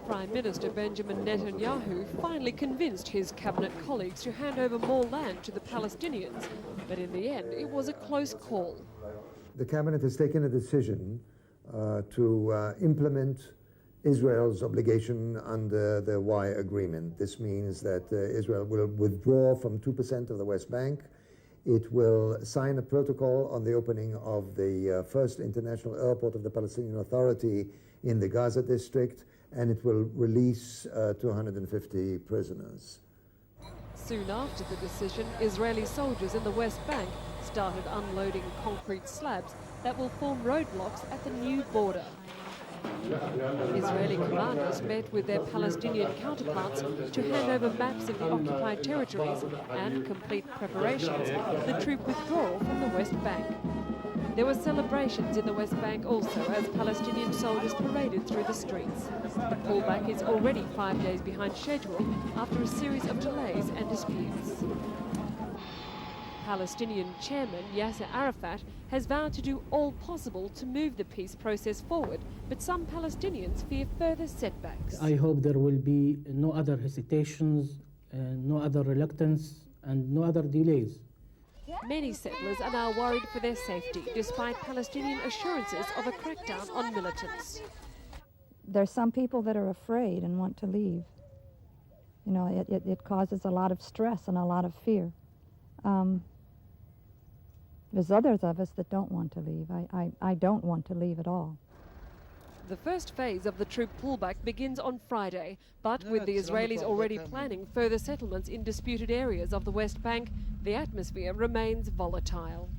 Prime Minister Benjamin Netanyahu finally convinced his cabinet colleagues to hand over more land to the Palestinians, but in the end it was a close call. The cabinet has taken a decision to implement Israel's obligation under the Wye agreement. This means that Israel will withdraw from 2% of the West Bank. It will sign a protocol on the opening of the first international airport of the Palestinian Authority in the Gaza district, and it will release 250 prisoners. Soon after the decision, Israeli soldiers in the West Bank started unloading concrete slabs that will form roadblocks at the new border. Israeli commanders met with their Palestinian counterparts to hand over maps of the occupied territories and complete preparations for the troop withdrawal from the West Bank. There were celebrations in the West Bank also as Palestinian soldiers paraded through the streets. The pullback is already 5 days behind schedule after a series of delays and disputes. Palestinian chairman Yasser Arafat has vowed to do all possible to move the peace process forward, but some Palestinians fear further setbacks. I hope there will be no other hesitations, no other reluctance, and no other delays. Many settlers are now worried for their safety, despite Palestinian assurances of a crackdown on militants. There's some people that are afraid and want to leave. You know, it causes a lot of stress and a lot of fear. There's others of us that don't want to leave. I don't want to leave at all. The first phase of the troop pullback begins on Friday, but with the Israelis already planning further settlements in disputed areas of the West Bank, the atmosphere remains volatile.